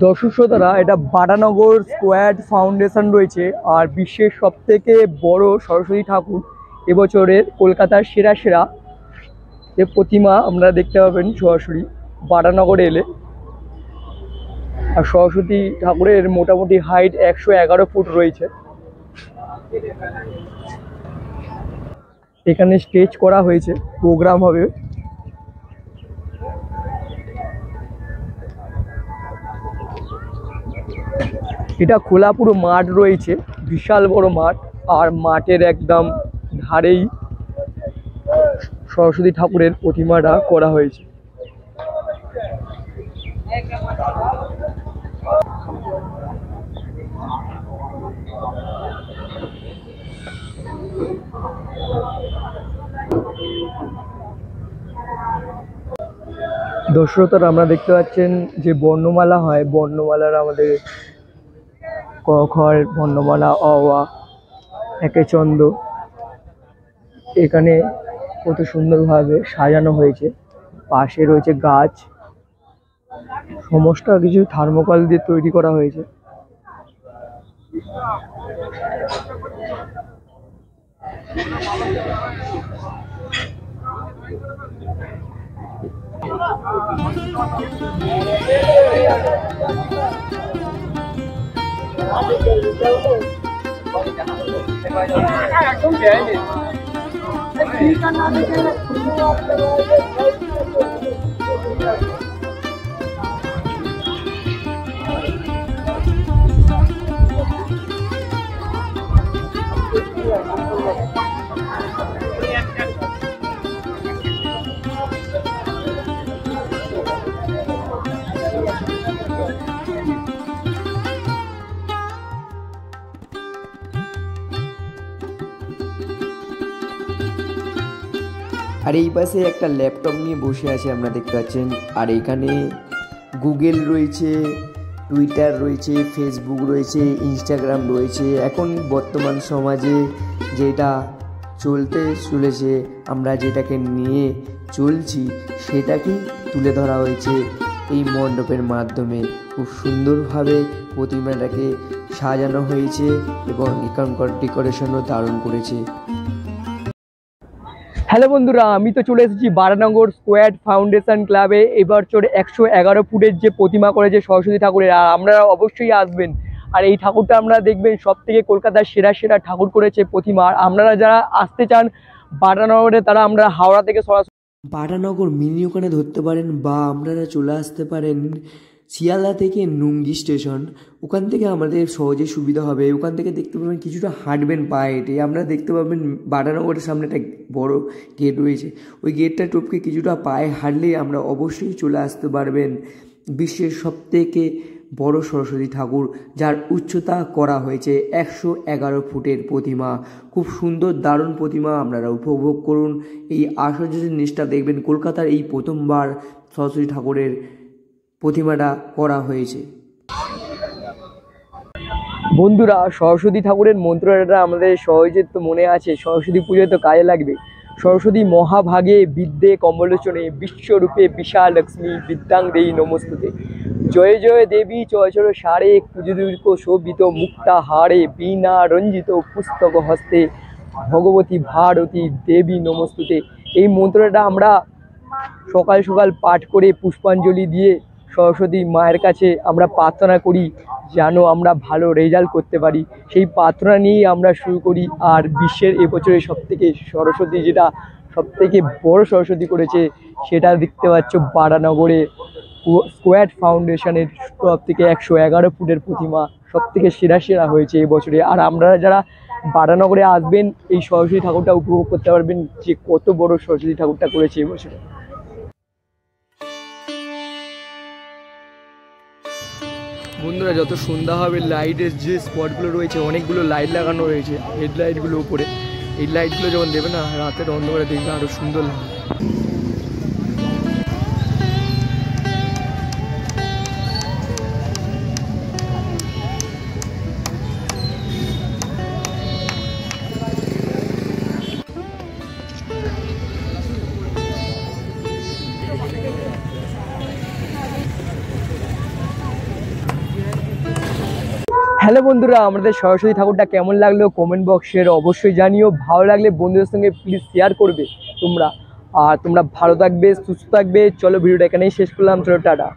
দর্শক শ্রোতারা, এটা বাটানগর স্কোয়াড ফাউন্ডেশন রয়েছে, আর বিশ্বের সবথেকে বড় সরস্বতী ঠাকুর এবছরের কলকাতার সেরা সেরা যে প্রতিমা আমরা দেখতে পাবেন সরাসরি বাটানগরে এলে। আর সরস্বতী ঠাকুরের মোটামুটি হাইট 111 ফুট রয়েছে। এখানে স্টেজ করা হয়েছে, প্রোগ্রাম হবে। এটা খোলা পুরো মাঠ রয়েছে, বিশাল বড় মাঠ, আর মাঠের একদম ধারেই সরস্বতী ঠাকুরের প্রতিমাটা করা হয়েছে। দর্শকরা, আমরা দেখতে পাচ্ছেন যে বর্ণমালা হয়, বর্ণমালার আমাদের ক খ বর্ণমালা, অ আ, একে চন্দ্র এখানে কত সুন্দরভাবে সাজানো হয়েছে। পাশে রয়েছে গাছ, সমস্ত কিছু থার্মোকল দিয়ে তৈরি করা হয়েছে। আর এই পাশে একটা ল্যাপটপ নিয়ে বসে আছে আমরা দেখতে পাচ্ছেন। আর এখানে গুগল রয়েছে, টুইটার রয়েছে, ফেসবুক রয়েছে, ইনস্টাগ্রাম রয়েছে। এখন বর্তমান সমাজে যেটা চলতে চলেছে, আমরা যেটাকে নিয়ে চলছি সেটাকেই তুলে ধরা হয়েছে এই মণ্ডপের মাধ্যমে। খুব সুন্দরভাবে প্রতিমাটাকে সাজানো হয়েছে এবং এখানকার ডেকোরেশনও দারুণ করেছে। হ্যালো বন্ধুরা, আমি তো চলে এসেছি বাটানগর স্কোয়াড ফাউন্ডেশন ক্লাবে। এবছর 111 ফুটের যে প্রতিমা করেছে সরস্বতী ঠাকুরের, আর আপনারা অবশ্যই আসবেন। আর এই ঠাকুরটা আপনারা দেখবেন সব থেকে কলকাতার সেরা সেরা ঠাকুর করেছে প্রতিমা। আর আপনারা যারা আসতে চান বাটানগরে, তারা আমরা হাওড়া থেকে সরাসরি বাটানগর মিনি ওখানে ধরতে পারেন, বা আপনারা চলে আসতে পারেন শিয়ালদা থেকে নুঙ্গি স্টেশন। ওখান থেকে আমাদের সহজে সুবিধা হবে। ওখান থেকে দেখতে পাবেন কিছুটা হাঁটবেন পায়ে হেঁটে, আপনারা দেখতে পাবেন বাটানগরের সামনে একটা বড় গেট রয়েছে। ওই গেটটা টপকে কিছুটা পায়ে হাঁটলেই আমরা অবশ্যই চলে আসতে পারবেন বিশ্বের সবথেকে বড় সরস্বতী ঠাকুর, যার উচ্চতা করা হয়েছে 111 ফুটের প্রতিমা। খুব সুন্দর দারুণ প্রতিমা, আপনারা উপভোগ করুন। এই আশ্চর্য জিনিসটা দেখবেন, কলকাতার এই প্রথমবার সরস্বতী ঠাকুরের প্রতিমাটা করা হয়েছে। বন্ধুরা, সরস্বতী ঠাকুরের মন্ত্রটা আমাদের সহজে তো মনে আছে, সরস্বতী পুজোয় তো কাজে লাগবে। সরস্বতী মহাভাগে বিদ্যে কমলোচনে, বিশ্বরূপে বিশাল লক্ষ্মী বিদ্যাং দেই নমস্তুতে। জয় জয় দেবী চয়চর সারে, কুজদুর্গ শোভিত মুক্তা হারে, বীণা রঞ্জিত পুস্তক হস্তে, ভগবতী ভারতী দেবী নমস্তুতে। এই মন্ত্রটা আমরা সকাল সকাল পাঠ করে পুষ্পাঞ্জলি দিয়ে সরস্বতী মায়ের কাছে আমরা প্রার্থনা করি যেন আমরা ভালো রেজাল্ট করতে পারি। সেই প্রার্থনা নিয়েই আমরা শুরু করি। আর বিশ্বের এবছরের সবথেকে সরস্বতী, যেটা সবথেকে বড় সরস্বতী করেছে, সেটা দেখতে পাচ্ছ বাটানগরে স্কোয়াড ফাউন্ডেশনের তরফ থেকে 111 ফুটের প্রতিমা সবথেকে সেরা সেরা হয়েছে এবছরে। আর আপনারা যারা বাটানগরে আসবেন, এই সরস্বতী ঠাকুরটা উপভোগ করতে পারবেন যে কত বড় সরস্বতী ঠাকুরটা করেছে এবছরে। বন্ধুরা, যত সন্ধ্যা হবে লাইটের যে স্পটগুলো রয়েছে, অনেকগুলো লাইট লাগানো রয়েছে হেডলাইটগুলো উপরে। এই লাইটগুলো যখন দেবে না রাতের অন্ধকারে, দেখবে আরও সুন্দর লাগে। হ্যালো বন্ধুরা, আমাদের সরস্বতী ঠাকুরটা কেমন লাগলো কমেন্ট বক্সের অবশ্যই জানিও। ভালো লাগলে বন্ধুদের সঙ্গে প্লিজ শেয়ার করবে তোমরা। আর তোমরা ভালো থাকবে, সুস্থ থাকবে। চলো ভিডিওটা এখানেই শেষ করলাম, চলো টাটা।